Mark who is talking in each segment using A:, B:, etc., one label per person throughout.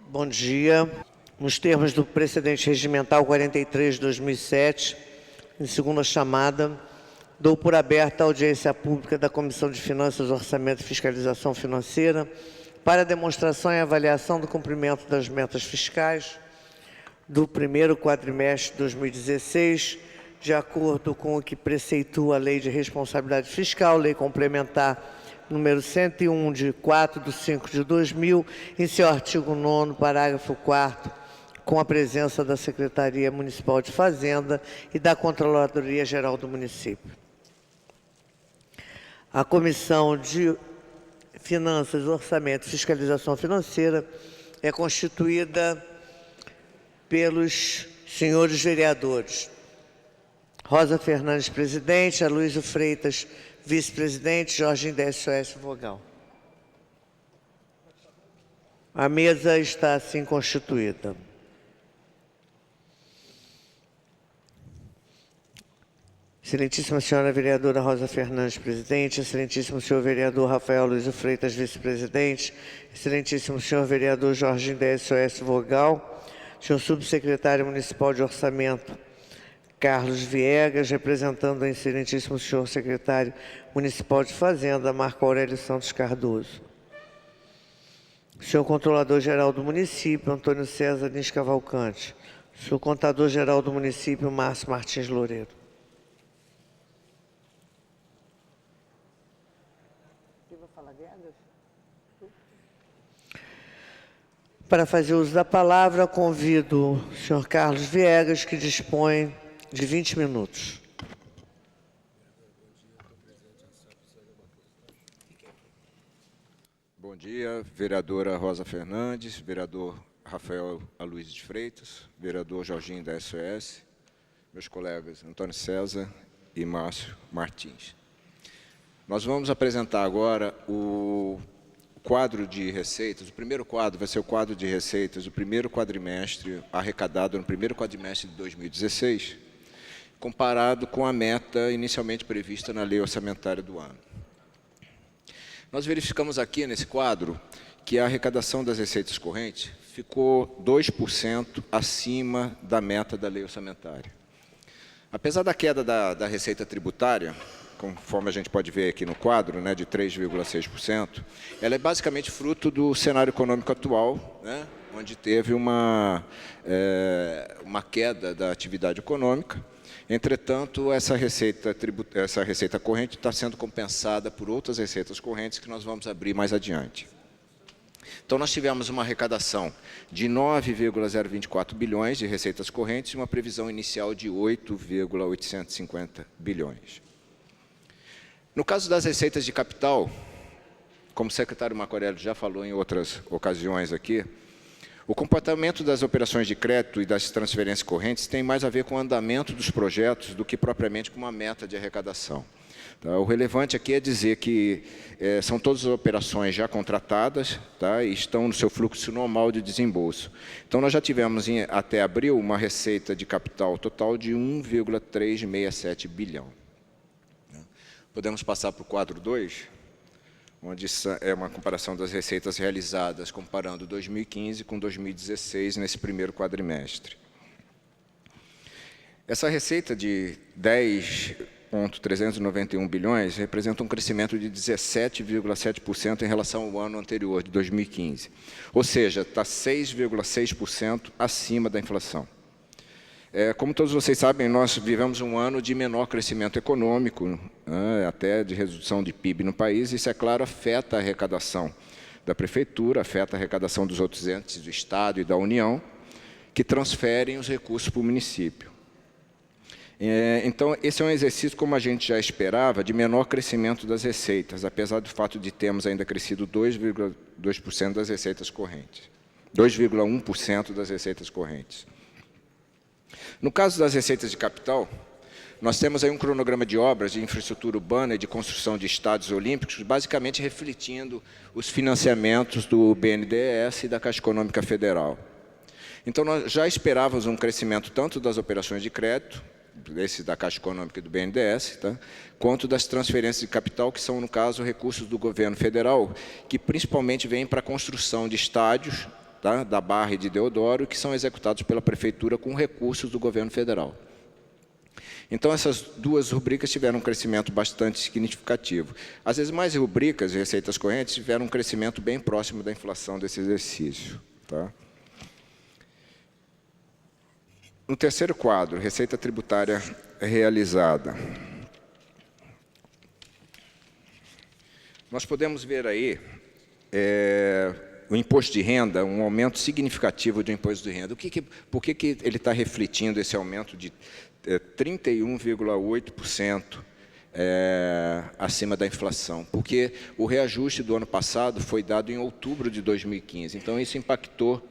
A: Bom dia. Nos termos do precedente regimental 43 de 2007, em segunda chamada, dou por aberta a audiência pública da Comissão de Finanças, Orçamento e Fiscalização Financeira para demonstração e avaliação do cumprimento das metas fiscais do primeiro quadrimestre de 2016, de acordo com o que preceitua a Lei de Responsabilidade Fiscal, Lei Complementar número 101, de 4/5/2000, em seu artigo 9º, parágrafo 4º, com a presença da Secretaria Municipal de Fazenda e da Controladoria Geral do município. A Comissão de Finanças, Orçamento e Fiscalização Financeira é constituída pelos senhores vereadores Rosa Fernandes, presidente, Aloysio Freitas, vice-presidente, Jorginho da SOS, vogal. A mesa está assim constituída. Excelentíssima senhora vereadora Rosa Fernandes, presidente, excelentíssimo senhor vereador Rafael Aloysio Freitas, vice-presidente, excelentíssimo senhor vereador Jorginho da SOS, vogal, senhor subsecretário municipal de orçamento Carlos Viegas, representando o excelentíssimo senhor secretário municipal de Fazenda, Marco Aurélio Santos Cardoso. Senhor controlador-geral do município, Antônio César Lins Cavalcante. Senhor contador-geral do município, Márcio Martins Loureiro. Para fazer uso da palavra, convido o senhor Carlos Viegas, que dispõe de 20 minutos.
B: Bom dia, vereadora Rosa Fernandes, vereador Rafael Aloysio de Freitas, vereador Jorginho da SOS, meus colegas Antônio César e Márcio Martins. Nós vamos apresentar agora o quadro de receitas. O primeiro quadro vai ser o quadro de receitas do primeiro quadrimestre arrecadado no primeiro quadrimestre de 2016, comparado com a meta inicialmente prevista na lei orçamentária do ano. Nós verificamos aqui nesse quadro que a arrecadação das receitas correntes ficou 2% acima da meta da lei orçamentária. Apesar da queda da receita tributária, conforme a gente pode ver aqui no quadro, né, de 3,6%, ela é basicamente fruto do cenário econômico atual, né, onde teve uma queda da atividade econômica. Entretanto, essa receita corrente está sendo compensada por outras receitas correntes que nós vamos abrir mais adiante. Então, nós tivemos uma arrecadação de 9,024 bilhões de receitas correntes e uma previsão inicial de 8,850 bilhões. No caso das receitas de capital, como o secretário Marco Aurélio já falou em outras ocasiões aqui, o comportamento das operações de crédito e das transferências correntes tem mais a ver com o andamento dos projetos do que propriamente com uma meta de arrecadação. Tá? O relevante aqui é dizer que são todas as operações já contratadas, tá? E estão no seu fluxo normal de desembolso. Então, nós já tivemos até abril uma receita de capital total de 1,367 bilhão. Podemos passar para o quadro 2, onde é uma comparação das receitas realizadas, comparando 2015 com 2016, nesse primeiro quadrimestre. Essa receita de 10,391 bilhões representa um crescimento de 17,7% em relação ao ano anterior, de 2015. Ou seja, está 6,6% acima da inflação. Como todos vocês sabem, nós vivemos um ano de menor crescimento econômico, até de redução de PIB no país. Isso, é claro, afeta a arrecadação da Prefeitura, afeta a arrecadação dos outros entes do Estado e da União, que transferem os recursos para o município. Então, esse é um exercício, como a gente já esperava, de menor crescimento das receitas, apesar do fato de termos ainda crescido 2,2% das receitas correntes, 2,1% das receitas correntes. No caso das receitas de capital, nós temos aí um cronograma de obras de infraestrutura urbana e de construção de estádios olímpicos, basicamente refletindo os financiamentos do BNDES e da Caixa Econômica Federal. Então, nós já esperávamos um crescimento tanto das operações de crédito, esse da Caixa Econômica e do BNDES, tá? Quanto das transferências de capital, que são, no caso, recursos do governo federal, que principalmente vêm para a construção de estádios, tá, da Barra e de Deodoro, que são executados pela Prefeitura com recursos do governo federal. Então, essas duas rubricas tiveram um crescimento bastante significativo. As demais rubricas de receitas correntes tiveram um crescimento bem próximo da inflação desse exercício. Tá? No terceiro quadro, receita tributária realizada. Nós podemos ver aí o imposto de renda, um aumento significativo do imposto de renda. Por que ele está refletindo esse aumento de 31,8% acima da inflação? Porque o reajuste do ano passado foi dado em outubro de 2015. Então, isso impactou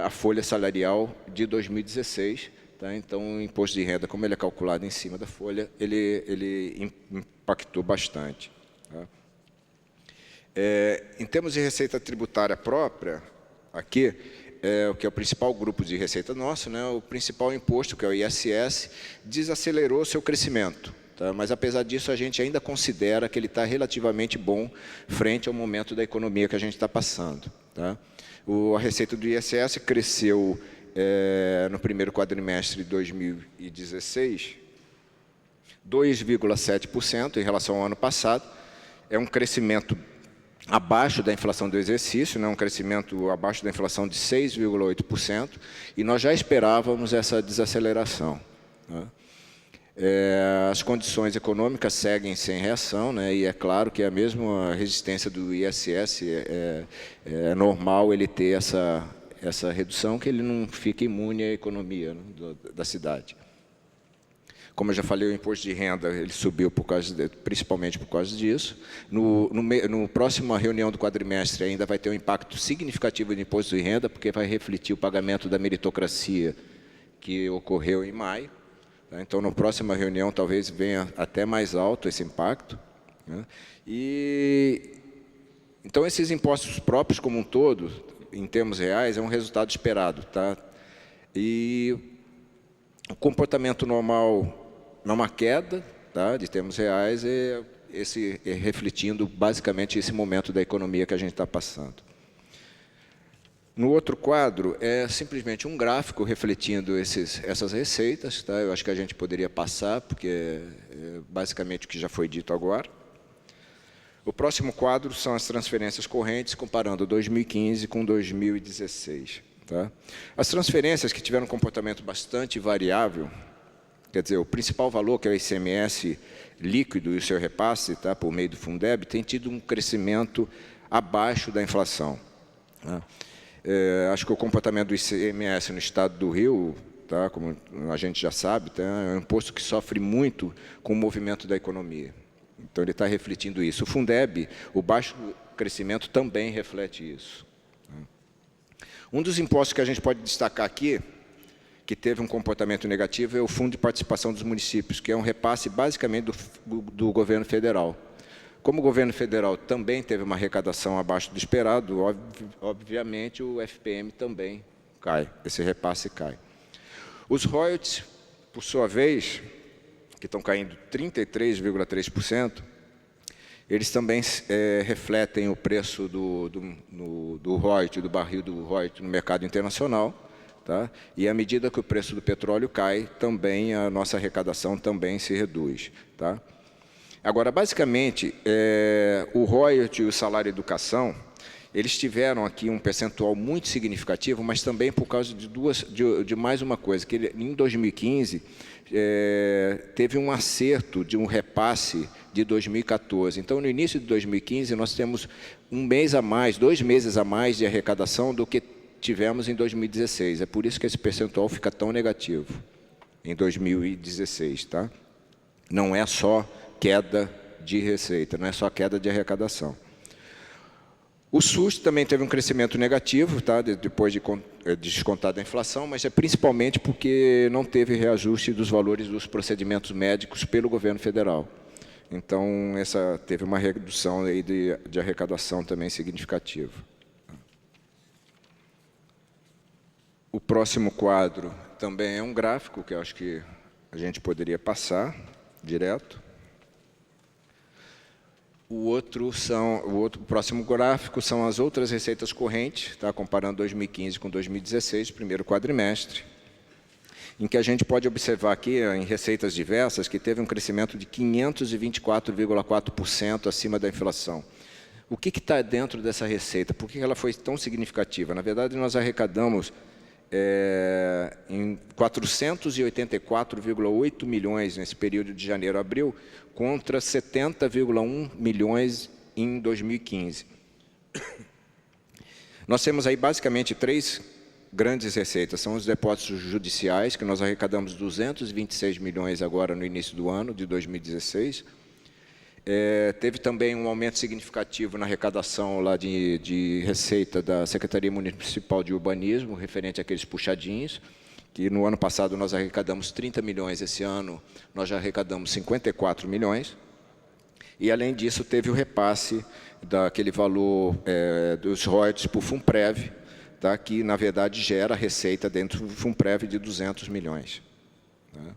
B: a folha salarial de 2016. Tá? Então, o imposto de renda, como ele é calculado em cima da folha, ele impactou bastante. Tá? Em termos de receita tributária própria, aqui, o que é o principal grupo de receita nosso, né, o principal imposto, que é o ISS, desacelerou seu crescimento. Tá? Mas, apesar disso, a gente ainda considera que ele está relativamente bom frente ao momento da economia que a gente está passando. Tá? A receita do ISS cresceu no primeiro quadrimestre de 2016, 2,7% em relação ao ano passado. É um crescimento abaixo da inflação do exercício, né, um crescimento abaixo da inflação de 6,8%, e nós já esperávamos essa desaceleração. Né? As condições econômicas seguem sem reação, né, e é claro que a mesma resistência do ISS é normal ele ter essa redução, que ele não fica imune à economia, né, da cidade. Como eu já falei, o imposto de renda ele subiu principalmente por causa disso. No próxima reunião do quadrimestre ainda vai ter um impacto significativo do imposto de renda, porque vai refletir o pagamento da meritocracia que ocorreu em maio. Tá? Então, na próxima reunião, talvez venha até mais alto esse impacto. Né? Então, esses impostos próprios como um todo, em termos reais, é um resultado esperado. Tá? E o comportamento normal numa queda, tá, de termos reais, refletindo basicamente esse momento da economia que a gente está passando. No outro quadro, é simplesmente um gráfico refletindo essas receitas. Tá? Eu acho que a gente poderia passar, porque é basicamente o que já foi dito agora. O próximo quadro são as transferências correntes, comparando 2015 com 2016. Tá? As transferências que tiveram um comportamento bastante variável, quer dizer, o principal valor, que é o ICMS líquido e o seu repasse, tá, por meio do Fundeb, tem tido um crescimento abaixo da inflação. Tá? Acho que o comportamento do ICMS no estado do Rio, tá, como a gente já sabe, tá, é um imposto que sofre muito com o movimento da economia. Então, ele está refletindo isso. O Fundeb, o baixo crescimento, também reflete isso. Tá? Um dos impostos que a gente pode destacar aqui, que teve um comportamento negativo, é o Fundo de Participação dos Municípios, que é um repasse basicamente do governo federal. Como o governo federal também teve uma arrecadação abaixo do esperado, obviamente o FPM também cai, esse repasse cai. Os royalties, por sua vez, que estão caindo 33,3%, eles também refletem o preço do royalty, do barril do royalty no mercado internacional. Tá? E à medida que o preço do petróleo cai, também a nossa arrecadação também se reduz. Tá? Agora, basicamente, o royalty e o salário educação, eles tiveram aqui um percentual muito significativo, mas também por causa de mais uma coisa, que em 2015 teve um acerto de um repasse de 2014. Então, no início de 2015, nós temos um mês a mais, 2 meses a mais de arrecadação do que tivemos em 2016. É por isso que esse percentual fica tão negativo em 2016. Tá? Não é só queda de receita, não é só queda de arrecadação. O SUS também teve um crescimento negativo, tá? Depois de descontar da inflação, mas é principalmente porque não teve reajuste dos valores dos procedimentos médicos pelo governo federal. Então, essa teve uma redução aí de arrecadação também significativa. O próximo quadro também é um gráfico que eu acho que a gente poderia passar direto. O próximo gráfico são as outras receitas correntes, tá? Comparando 2015 com 2016, primeiro quadrimestre, em que a gente pode observar aqui, em receitas diversas, que teve um crescimento de 524,4% acima da inflação. O que está dentro dessa receita? Por que ela foi tão significativa? Na verdade, nós arrecadamos em 484,8 milhões nesse período de janeiro a abril, contra 70,1 milhões em 2015. Nós temos aí basicamente três grandes receitas. São os depósitos judiciais, que nós arrecadamos 226 milhões agora no início do ano, de 2016. Teve também um aumento significativo na arrecadação lá de receita da Secretaria Municipal de Urbanismo, referente àqueles puxadinhos, que no ano passado nós arrecadamos 30 milhões, esse ano nós já arrecadamos 54 milhões. E, além disso, teve o repasse daquele valor dos royalties para o Funprev, tá, que, na verdade, gera receita dentro do Funprev de 200 milhões. Tá?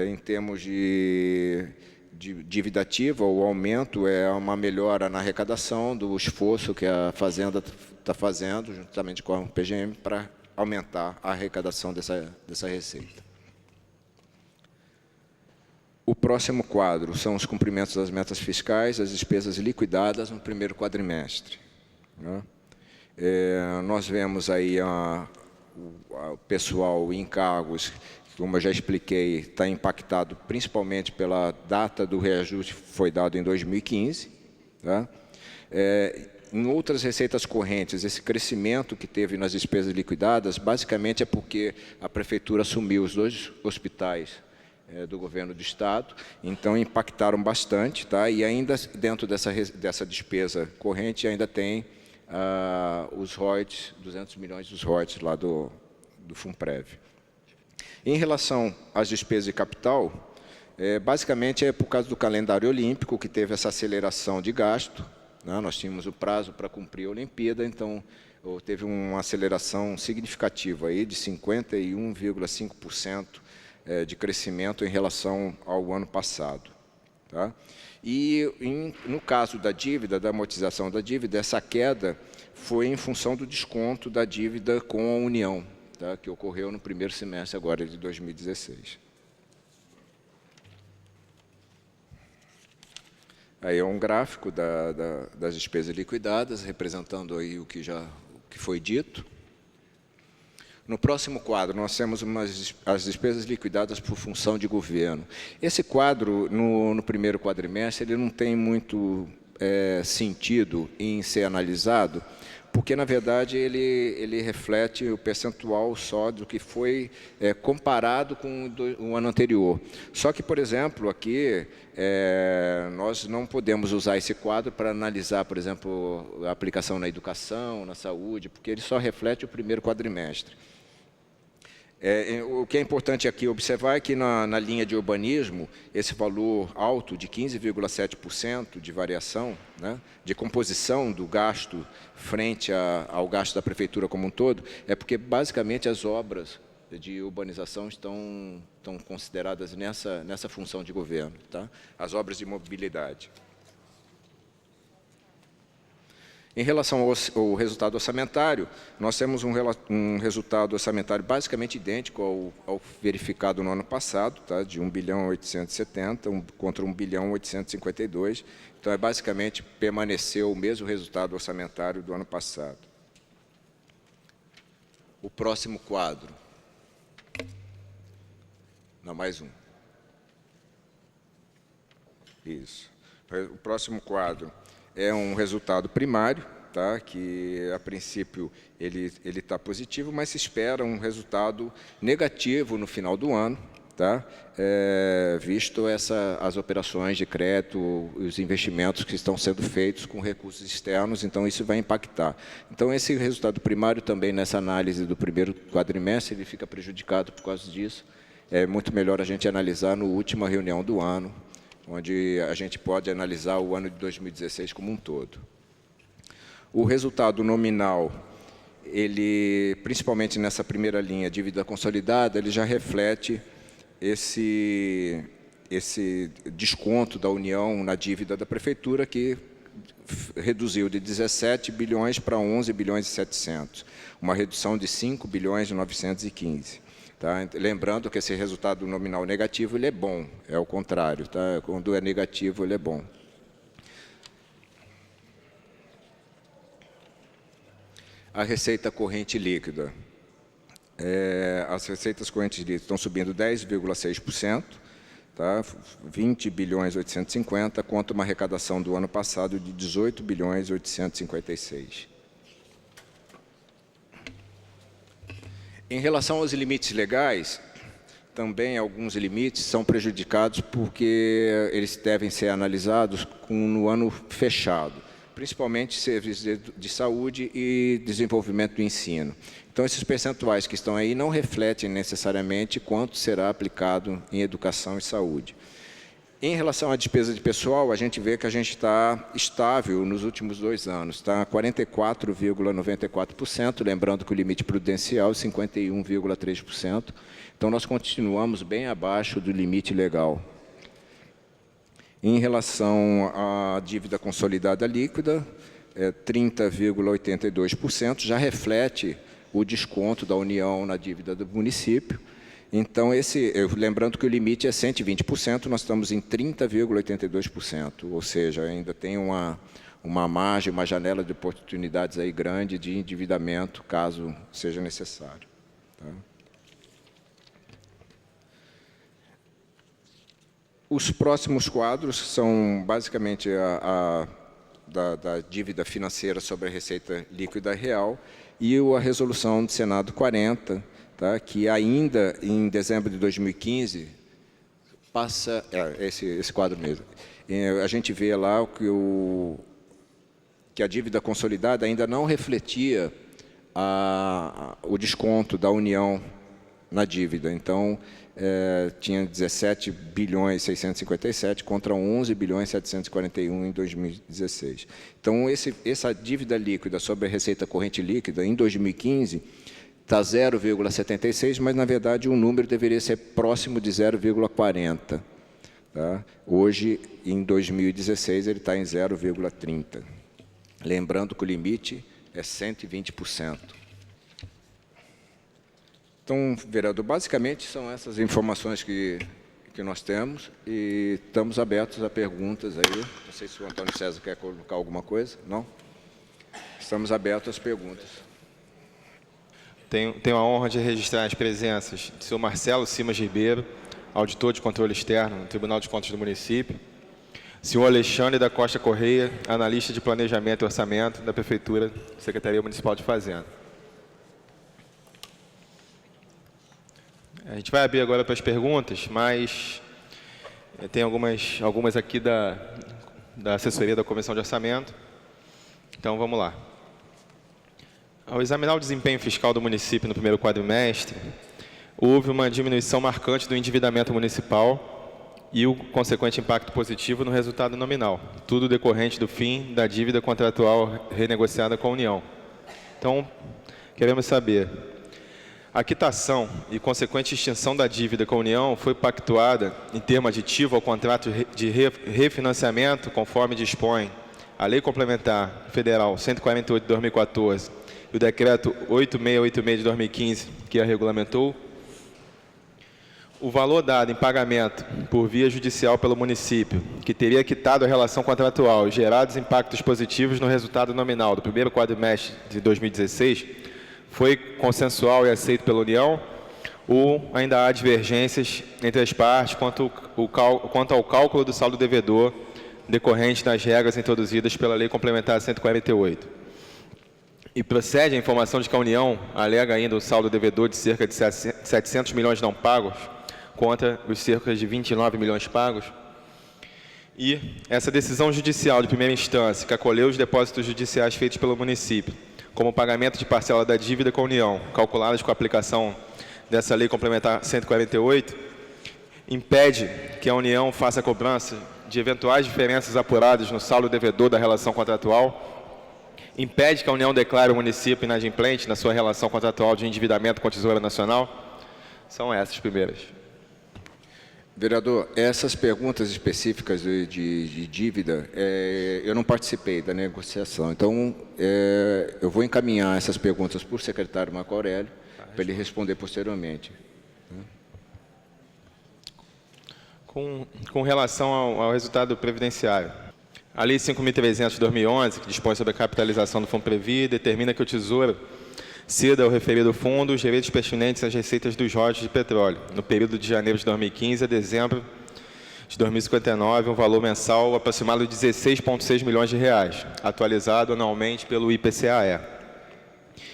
B: Em termos de dívida ativa, o aumento é uma melhora na arrecadação do esforço que a Fazenda está fazendo, juntamente com a PGM, para aumentar a arrecadação dessa receita. O próximo quadro são os cumprimentos das metas fiscais, as despesas liquidadas no primeiro quadrimestre. Né? Nós vemos aí o pessoal em cargos, como eu já expliquei, está impactado principalmente pela data do reajuste que foi dado em 2015. Tá? Em outras receitas correntes, esse crescimento que teve nas despesas liquidadas, basicamente é porque a Prefeitura assumiu os 2 hospitais do Governo do Estado, então impactaram bastante, tá? E ainda dentro dessa despesa corrente ainda tem os royalties, 200 milhões dos royalties lá do Funprev. Em relação às despesas de capital, basicamente é por causa do calendário olímpico que teve essa aceleração de gasto, né? Nós tínhamos o prazo para cumprir a Olimpíada, então teve uma aceleração significativa aí de 51,5% de crescimento em relação ao ano passado. Tá? E no caso da dívida, da amortização da dívida, essa queda foi em função do desconto da dívida com a União, tá? Que ocorreu no primeiro semestre agora de 2016. Aí é um gráfico das despesas liquidadas, representando aí o que foi dito. No próximo quadro, nós temos as despesas liquidadas por função de governo. Esse quadro, no primeiro quadrimestre, ele não tem muito sentido em ser analisado, porque, na verdade, ele reflete o percentual só do que foi comparado com o ano anterior. Só que, por exemplo, aqui, nós não podemos usar esse quadro para analisar, por exemplo, a aplicação na educação, na saúde, porque ele só reflete o primeiro quadrimestre. O que é importante aqui observar é que na linha de urbanismo, esse valor alto de 15,7% de variação, né, de composição do gasto frente ao gasto da Prefeitura como um todo, é porque basicamente as obras de urbanização estão consideradas nessa função de governo, tá? As obras de mobilidade. Em relação ao resultado orçamentário, nós temos um resultado orçamentário basicamente idêntico ao verificado no ano passado, tá? De 1.870 contra 1.852. Então, basicamente, permaneceu o mesmo resultado orçamentário do ano passado. O próximo quadro. Não, mais um. Isso. O próximo quadro é um resultado primário, tá? Que, a princípio, ele está positivo, mas se espera um resultado negativo no final do ano, tá? Visto as operações de crédito, os investimentos que estão sendo feitos com recursos externos, então isso vai impactar. Então, esse resultado primário também, nessa análise do primeiro quadrimestre, ele fica prejudicado por causa disso. É muito melhor a gente analisar na última reunião do ano, onde a gente pode analisar o ano de 2016 como um todo. O resultado nominal, ele, principalmente nessa primeira linha, dívida consolidada, ele já reflete esse esse desconto da União na dívida da Prefeitura, que reduziu de 17 bilhões para 11 bilhões e 700, uma redução de 5 bilhões e 915. Tá? Lembrando que esse resultado nominal negativo ele é bom, é o contrário. Tá? Quando é negativo, ele é bom. A receita corrente líquida. As receitas correntes líquidas estão subindo 10,6%, tá? 20 bilhões e 850, contra uma arrecadação do ano passado de 18 bilhões e 856. Em relação aos limites legais, também alguns limites são prejudicados porque eles devem ser analisados no ano fechado, principalmente serviços de saúde e desenvolvimento do ensino. Então, esses percentuais que estão aí não refletem necessariamente quanto será aplicado em educação e saúde. Em relação à despesa de pessoal, a gente vê que a gente está estável nos últimos 2 anos, está 44,94%, lembrando que o limite prudencial é 51,3%. Então, nós continuamos bem abaixo do limite legal. Em relação à dívida consolidada líquida, 30,82%, já reflete o desconto da União na dívida do município. Então, lembrando que o limite é 120%, nós estamos em 30,82%, ou seja, ainda tem uma margem, uma janela de oportunidades aí grande de endividamento, caso seja necessário. Tá? Os próximos quadros são basicamente da dívida financeira sobre a receita líquida real e a resolução do Senado 40, tá, que ainda em dezembro de 2015 passa esse quadro mesmo. A gente vê lá que a dívida consolidada ainda não refletia o desconto da União na dívida. Então, tinha 17 bilhões 657 contra 11 bilhões 741 em 2016. Então, essa dívida líquida sobre a receita corrente líquida em 2015 está 0,76, mas, na verdade, o número deveria ser próximo de 0,40. Tá? Hoje, em 2016, ele está em 0,30. Lembrando que o limite é 120%. Então, vereador, basicamente são essas informações que nós temos e estamos abertos a perguntas aí. Não sei se o Antônio César quer colocar alguma coisa. Não? Estamos abertos às perguntas.
C: Tenho a honra de registrar as presenças do senhor Marcelo Simas Ribeiro, auditor de controle externo no Tribunal de Contas do município, senhor Alexandre da Costa Correia, analista de planejamento e orçamento da Prefeitura, Secretaria Municipal de Fazenda. A gente vai abrir agora para as perguntas, mas tem algumas aqui da assessoria da Comissão de Orçamento. Então, vamos lá. Ao examinar o desempenho fiscal do município no primeiro quadrimestre, houve uma diminuição marcante do endividamento municipal e o consequente impacto positivo no resultado nominal, tudo decorrente do fim da dívida contratual renegociada com a União. Então, queremos saber, a quitação e consequente extinção da dívida com a União foi pactuada em termo aditivo ao contrato de refinanciamento, conforme dispõe a Lei Complementar Federal 148 de 2014 e o Decreto 8686 de 2015, que a regulamentou? O valor dado em pagamento por via judicial pelo município, que teria quitado a relação contratual e gerado impactos positivos no resultado nominal do primeiro quadrimestre de 2016, foi consensual e aceito pela União, ou ainda há divergências entre as partes quanto ao cálculo do saldo devedor decorrente das regras introduzidas pela Lei Complementar 148. E procede a informação de que a União alega ainda o saldo devedor de cerca de 700 milhões não pagos, contra os cerca de 29 milhões pagos. E essa decisão judicial de primeira instância, que acolheu os depósitos judiciais feitos pelo município, como pagamento de parcela da dívida com a União, calculadas com a aplicação dessa Lei Complementar 148, impede que a União faça a cobrança de eventuais diferenças apuradas no saldo devedor da relação contratual, impede que a União declare o município inadimplente na sua relação contratual de endividamento com a Tesoura Nacional. São essas primeiras.
B: Vereador, essas perguntas específicas de dívida, eu não participei da negociação, então eu vou encaminhar essas perguntas para o secretário Marco Aurélio, para ele responder posteriormente.
C: Com relação ao resultado previdenciário, a Lei 5.300 de 2011, que dispõe sobre a capitalização do Fundo Previ, determina que o Tesouro ceda ao referido fundo os direitos pertinentes às receitas dos royalties de petróleo, no período de janeiro de 2015 a dezembro de 2059, um valor mensal aproximado de R$ 16,6 milhões, atualizado anualmente pelo IPCAE.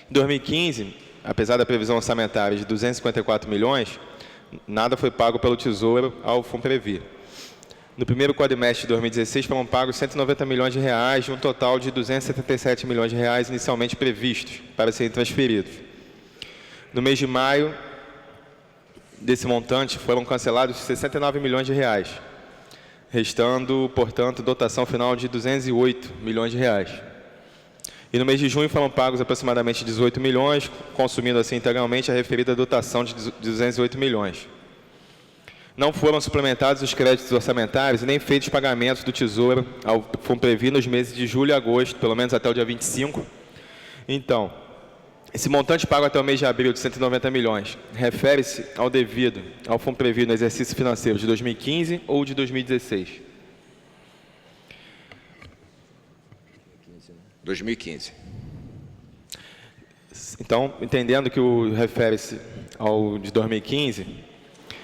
C: Em 2015, apesar da previsão orçamentária de 254 milhões, nada foi pago pelo Tesouro ao Funprevi. No primeiro quadrimestre de 2016, foram pagos R$ 190 milhões, de um total de R$ 277 milhões inicialmente previstos para serem transferidos. No mês de maio, desse montante, foram cancelados R$ 69 milhões, restando, portanto, dotação final de R$ 208 milhões. E no mês de junho foram pagos aproximadamente 18 milhões, consumindo assim integralmente a referida dotação de 208 milhões. Não foram suplementados os créditos orçamentários e nem feitos pagamentos do Tesouro ao Funprevi nos meses de julho e agosto, pelo menos até o dia 25. Então, esse montante pago até o mês de abril de 190 milhões refere-se ao devido ao Funprevi no exercício financeiro de 2015 ou de 2016?
B: 2015.
C: Então, entendendo que refere-se ao de 2015,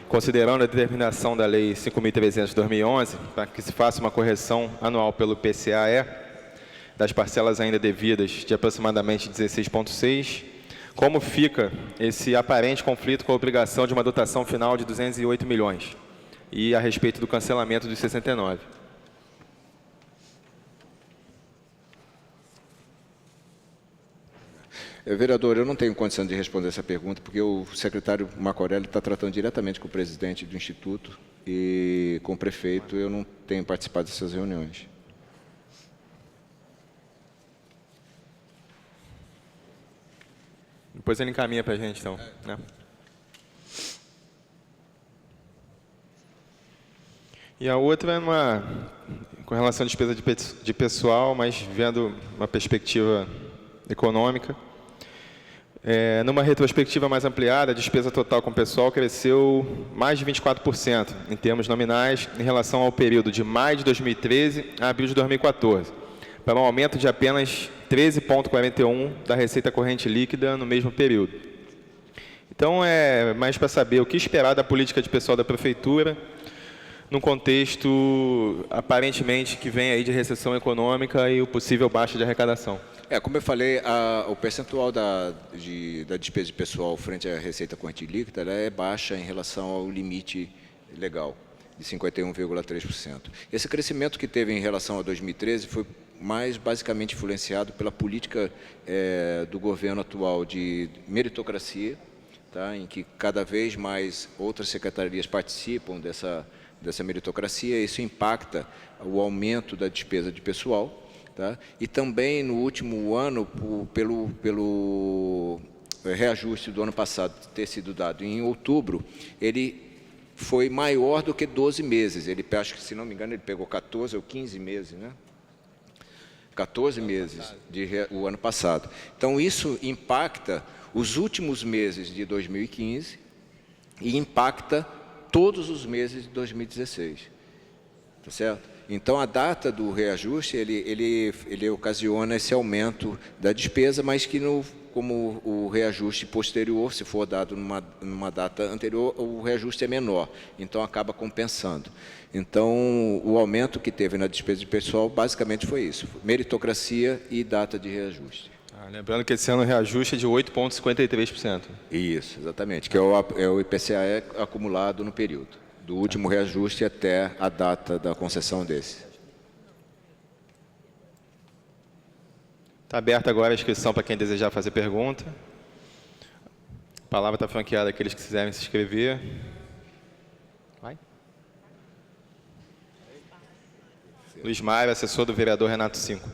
C: considerando a determinação da Lei 5.300 de 2011, para que se faça uma correção anual pelo PCAE, das parcelas ainda devidas de aproximadamente 16,6, como fica esse aparente conflito com a obrigação de uma dotação final de 208 milhões e a respeito do cancelamento dos 69?
B: Vereador, eu não tenho condição de responder essa pergunta, porque o secretário Marco Aurélio está tratando diretamente com o presidente do Instituto e com o prefeito. Eu não tenho participado dessas reuniões.
C: Depois ele encaminha para a gente, então. Né? E a outra é com relação à despesa de pessoal, mas vendo uma perspectiva econômica. Numa retrospectiva mais ampliada, a despesa total com pessoal cresceu mais de 24%, em termos nominais, em relação ao período de maio de 2013 a abril de 2014, para um aumento de apenas 13,41% da receita corrente líquida no mesmo período. Então, é mais para saber o que esperar da política de pessoal da Prefeitura, num contexto, aparentemente, que vem aí de recessão econômica e o possível baixa de arrecadação.
B: Como eu falei, o percentual da despesa de pessoal frente à receita corrente líquida ela é baixa em relação ao limite legal, de 51,3%. Esse crescimento que teve em relação a 2013 foi mais basicamente influenciado pela política do governo atual de meritocracia, tá, em que cada vez mais outras secretarias participam dessa meritocracia. Isso impacta o aumento da despesa de pessoal. Tá? E também, no último ano, pelo reajuste do ano passado ter sido dado em outubro, ele foi maior do que 12 meses. Ele, acho que, se não me engano, ele pegou 14 ou 15 meses, né? 14 meses o ano passado. Então, isso impacta os últimos meses de 2015 e impacta todos os meses de 2016. Tá certo? Então, a data do reajuste, ele ocasiona esse aumento da despesa, mas que, como o reajuste posterior, se for dado numa data anterior, o reajuste é menor, então acaba compensando. Então, o aumento que teve na despesa de pessoal, basicamente foi isso, meritocracia e data de reajuste.
C: Lembrando que esse ano o reajuste é de 8,53%.
B: Isso, exatamente, que é o IPCA acumulado no período. Do último reajuste até a data da concessão desse.
C: Está aberta agora a inscrição para quem desejar fazer pergunta. A palavra está franqueada àqueles que quiserem se inscrever. Vai. Luiz Maia, assessor do vereador Renato Cinco.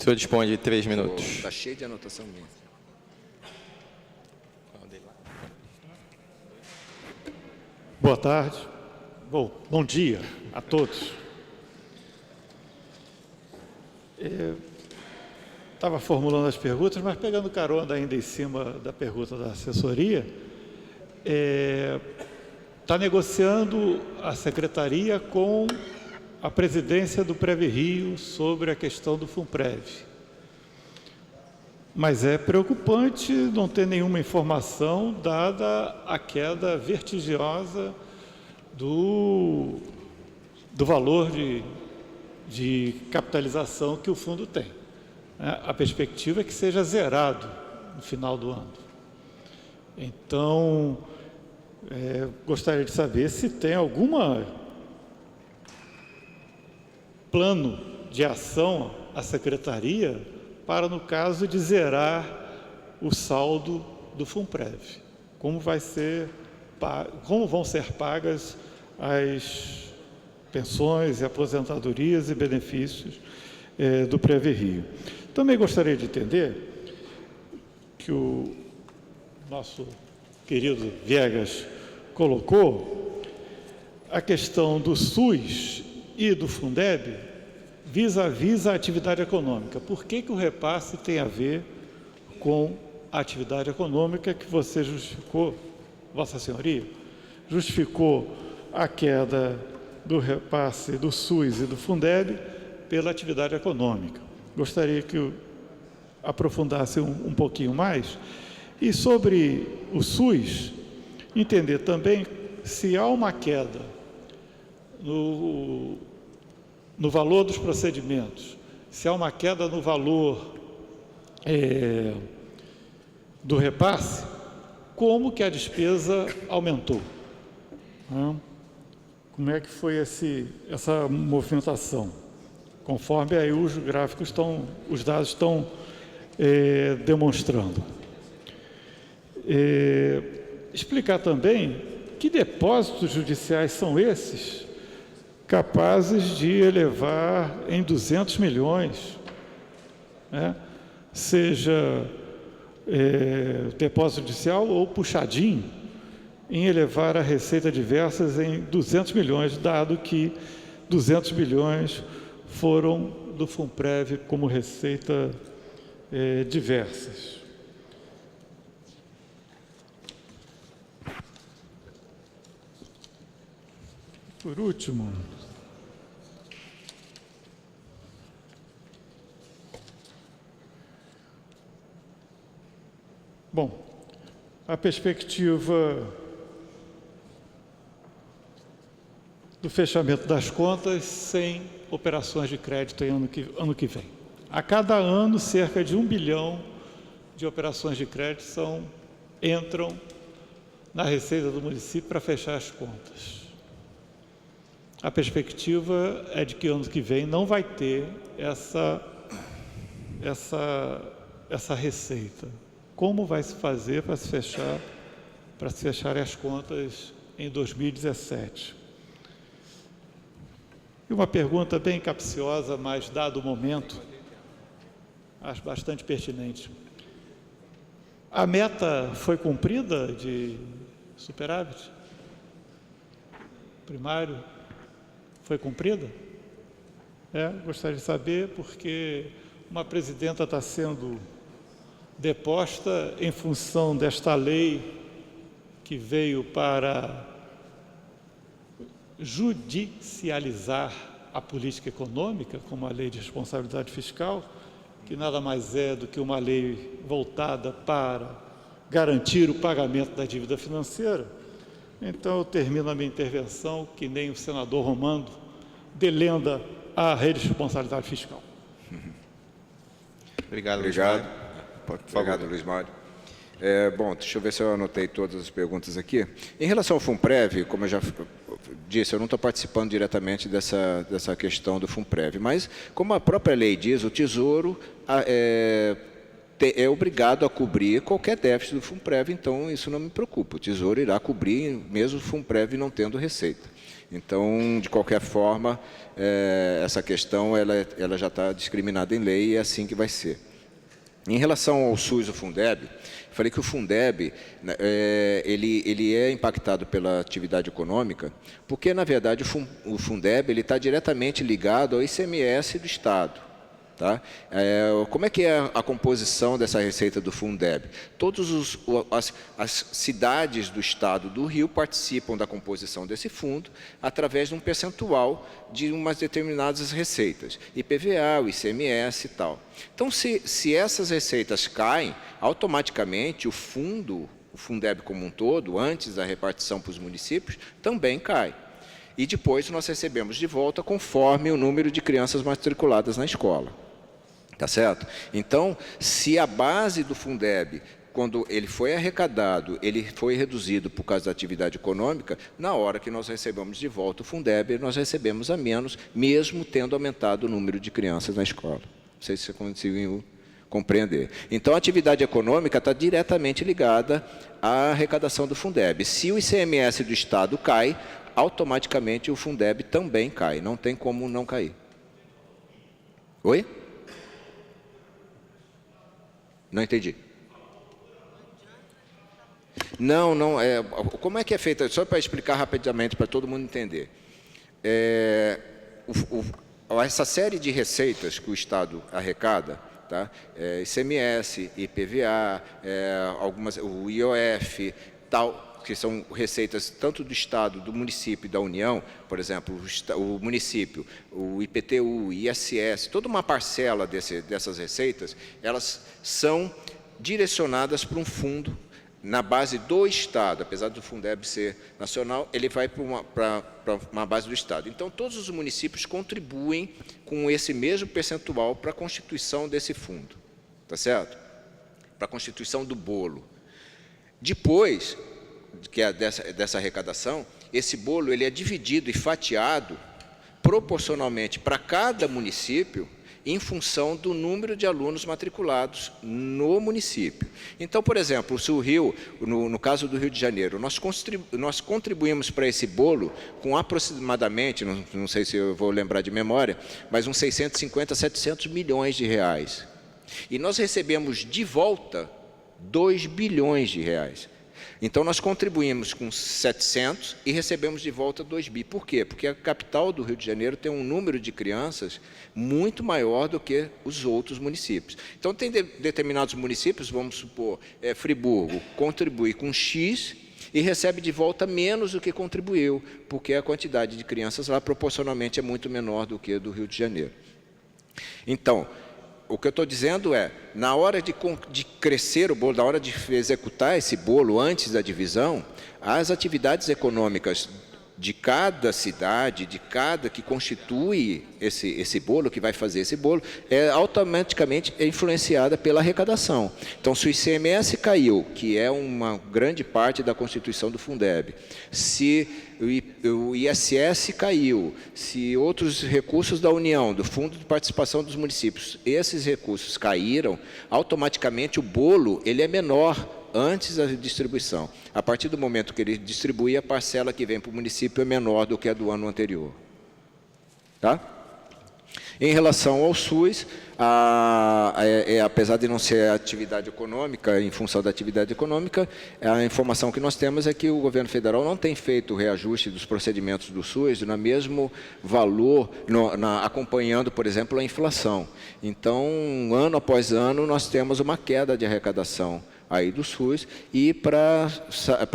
C: senhor dispõe de 3 minutos.
B: Está cheio de anotação minha.
D: Boa tarde. Bom dia a todos. Estava formulando as perguntas, mas pegando carona ainda em cima da pergunta da assessoria, está negociando a secretaria com a presidência do PREVI-Rio sobre a questão do FUNPREV. Mas é preocupante não ter nenhuma informação, dada a queda vertiginosa do valor de capitalização que o fundo tem. A perspectiva é que seja zerado no final do ano. Então, gostaria de saber se tem algum plano de ação à secretaria para, no caso de zerar o saldo do FUNPREV. Como vão ser pagas as pensões e aposentadorias e benefícios do PREVI-Rio. Também gostaria de entender que o nosso querido Viegas colocou a questão do SUS e do Fundeb vis-à-vis a atividade econômica. Por que o repasse tem a ver com a atividade econômica que você justificou, Vossa Senhoria? Justificou a queda do repasse do SUS e do Fundeb pela atividade econômica. Gostaria que aprofundasse um pouquinho mais. E sobre o SUS, entender também se há uma queda no valor dos procedimentos, se há uma queda no valor do repasse, como que a despesa aumentou? Como é que foi essa movimentação? Conforme aí os gráficos os dados estão demonstrando. Explicar também que depósitos judiciais são esses capazes de elevar em 200 milhões, né? Seja depósito judicial ou puxadinho, em elevar a receita diversas em 200 milhões, dado que 200 milhões foram do FUNPREV como receita diversas. Por último, a perspectiva do fechamento das contas sem operações de crédito em ano que vem. A cada ano, cerca de 1 bilhão de operações de crédito entram na receita do município para fechar as contas. A perspectiva é de que ano que vem não vai ter essa receita. Como vai se fazer para se fecharem as contas em 2017? E uma pergunta bem capciosa, mas dado o momento, acho bastante pertinente. A meta foi cumprida de superávit primário? Foi cumprida? Gostaria de saber, porque uma presidenta está sendo deposta em função desta lei que veio para judicializar a política econômica, como a lei de responsabilidade fiscal, que nada mais é do que uma lei voltada para garantir o pagamento da dívida financeira. Então, eu termino a minha intervenção, que nem o senador Romando, delenda a rede de responsabilidade fiscal.
C: Obrigado, Luiz
B: Obrigado.
C: Mário.
B: Obrigado, Luiz Mário. Deixa eu ver se eu anotei todas as perguntas aqui. Em relação ao FUNPREV, como eu já disse, eu não estou participando diretamente dessa questão do FUNPREV, mas, como a própria lei diz, o Tesouro é obrigado a cobrir qualquer déficit do FUNPREV, então isso não me preocupa. O Tesouro irá cobrir, mesmo o FUNPREV não tendo receita. Então, de qualquer forma, essa questão ela já está discriminada em lei e é assim que vai ser. Em relação ao SUS e o Fundeb, falei que o Fundeb ele é impactado pela atividade econômica, porque, na verdade, o Fundeb ele está diretamente ligado ao ICMS do Estado. Tá? Como é que é a composição dessa receita do Fundeb? Todas as cidades do estado do Rio participam da composição desse fundo através de um percentual de umas determinadas receitas, IPVA, o ICMS e tal. Então, se essas receitas caem, automaticamente o Fundeb como um todo, antes da repartição para os municípios, também cai. E depois nós recebemos de volta conforme o número de crianças matriculadas na escola. Tá certo? Então, se a base do Fundeb, quando ele foi arrecadado, ele foi reduzido por causa da atividade econômica, na hora que nós recebemos de volta o Fundeb, nós recebemos a menos, mesmo tendo aumentado o número de crianças na escola. Não sei se você conseguiu compreender. Então, a atividade econômica está diretamente ligada à arrecadação do Fundeb. Se o ICMS do Estado cai, automaticamente o Fundeb também cai. Não tem como não cair. Oi? Não entendi. Não, como é que é feita? Só para explicar rapidamente, para todo mundo entender. Essa série de receitas que o Estado arrecada, tá? ICMS, IPVA, o IOF, tal, que são receitas tanto do Estado, do município e da União, por exemplo, o município, o IPTU, o ISS, toda uma parcela dessas receitas, elas são direcionadas para um fundo na base do Estado. Apesar do Fundeb ser nacional, ele vai para uma base do Estado. Então, todos os municípios contribuem com esse mesmo percentual para a constituição desse fundo, tá certo? Para a constituição do bolo. Depois que é dessa arrecadação, esse bolo ele é dividido e fatiado proporcionalmente para cada município em função do número de alunos matriculados no município. Então, por exemplo, se o Rio, no caso do Rio de Janeiro, nós contribuímos para esse bolo com aproximadamente, não sei se eu vou lembrar de memória, mas uns 650, 700 milhões de reais. E nós recebemos de volta 2 bilhões de reais. Então, nós contribuímos com 700 e recebemos de volta 2 bi. Por quê? Porque a capital do Rio de Janeiro tem um número de crianças muito maior do que os outros municípios. Então, tem determinados municípios, vamos supor, Friburgo, contribui com X e recebe de volta menos do que contribuiu, porque a quantidade de crianças lá proporcionalmente é muito menor do que a do Rio de Janeiro. Então, o que eu estou dizendo é, na hora de crescer o bolo, na hora de executar esse bolo antes da divisão, as atividades econômicas de cada cidade, que constitui esse bolo, que vai fazer esse bolo, automaticamente influenciada pela arrecadação. Então, se o ICMS caiu, que é uma grande parte da constituição do Fundeb, se o ISS caiu, se outros recursos da União, do Fundo de Participação dos Municípios, esses recursos caíram, automaticamente o bolo ele é menor antes da distribuição. A partir do momento que ele distribui, a parcela que vem para o município é menor do que a do ano anterior. Tá? Em relação ao SUS, apesar de não ser atividade econômica, em função da atividade econômica, a informação que nós temos é que o governo federal não tem feito o reajuste dos procedimentos do SUS no mesmo valor, acompanhando, por exemplo, a inflação. Então, ano após ano, nós temos uma queda de arrecadação aí do SUS, e para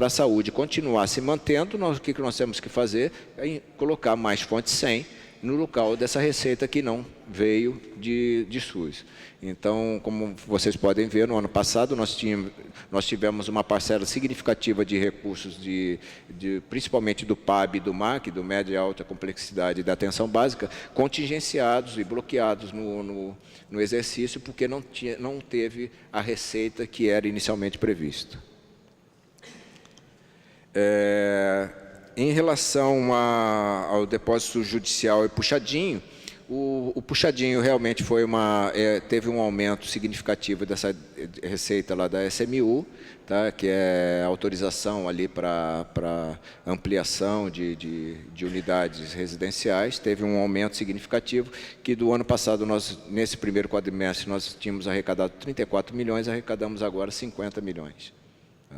B: a saúde continuar se mantendo, o que nós temos que fazer é colocar mais fonte 100 no local dessa receita que não veio de SUS. Então, como vocês podem ver, no ano passado nós tivemos uma parcela significativa de recursos, principalmente do PAB e do MAC, do Média e Alta Complexidade da Atenção Básica, contingenciados e bloqueados no exercício, porque não teve a receita que era inicialmente prevista. Em relação ao depósito judicial e puxadinho, O puxadinho realmente foi teve um aumento significativo dessa receita lá da SMU, tá? Que é autorização ali para ampliação de unidades residenciais. Teve um aumento significativo, que do ano passado, nesse primeiro quadrimestre, nós tínhamos arrecadado 34 milhões, arrecadamos agora 50 milhões. Tá?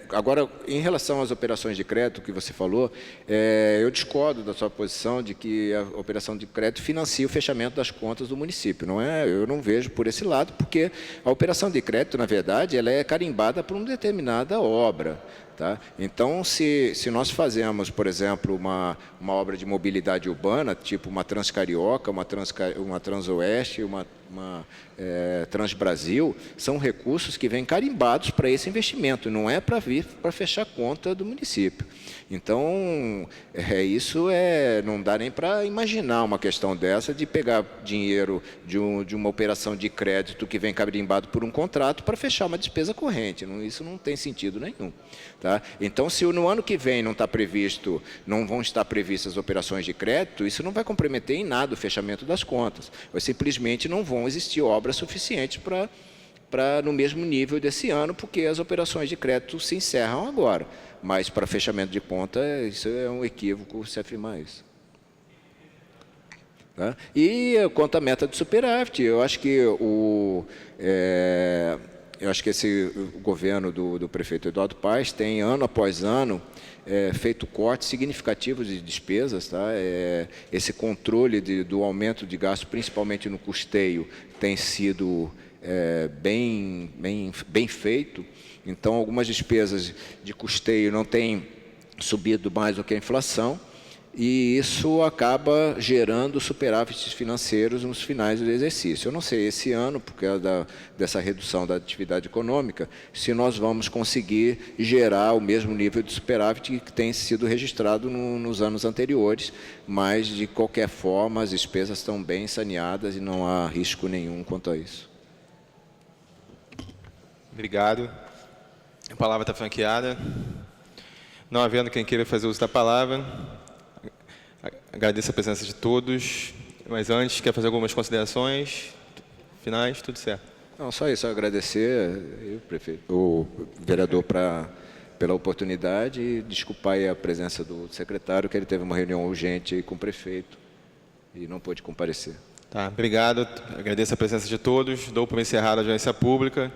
B: Agora, em relação às operações de crédito que você falou, eu discordo da sua posição de que a operação de crédito financia o fechamento das contas do município. Eu não vejo por esse lado, porque a operação de crédito, na verdade, ela é carimbada por uma determinada obra. Tá? Então, se nós fazemos, por exemplo, uma obra de mobilidade urbana, tipo uma Transcarioca, uma Transoeste, uma Transbrasil, são recursos que vêm carimbados para esse investimento, não é para vir para fechar a conta do município. Então, não dá nem para imaginar uma questão dessa de pegar dinheiro de uma operação de crédito que vem carimbado por um contrato para fechar uma despesa corrente. Isso não tem sentido nenhum. Tá? Então, se no ano que vem não vão estar previstas operações de crédito, isso não vai comprometer em nada o fechamento das contas. Simplesmente não vão existir obras suficientes para no mesmo nível desse ano, porque as operações de crédito se encerram agora. Mas para fechamento de conta, isso é um equívoco se afirmar isso. Tá? E quanto à meta de superávit, eu acho que esse governo do prefeito Eduardo Paes tem, ano após ano, feito cortes significativos de despesas. Tá? Esse controle do aumento de gasto, principalmente no custeio, tem sido bem feito. Então, algumas despesas de custeio não têm subido mais do que a inflação, e isso acaba gerando superávites financeiros nos finais do exercício. Eu não sei, esse ano, por causa dessa redução da atividade econômica, se nós vamos conseguir gerar o mesmo nível de superávit que tem sido registrado nos anos anteriores, mas, de qualquer forma, as despesas estão bem saneadas e não há risco nenhum quanto a isso.
C: Obrigado. A palavra está franqueada. Não havendo quem queira fazer uso da palavra, agradeço a presença de todos. Mas antes, quer fazer algumas considerações finais? Tudo certo.
B: Não, só isso, agradecer o vereador pela oportunidade e desculpar aí a presença do secretário, que ele teve uma reunião urgente aí com o prefeito e não pôde comparecer.
C: Tá, obrigado. Agradeço a presença de todos. Dou por encerrada a audiência pública.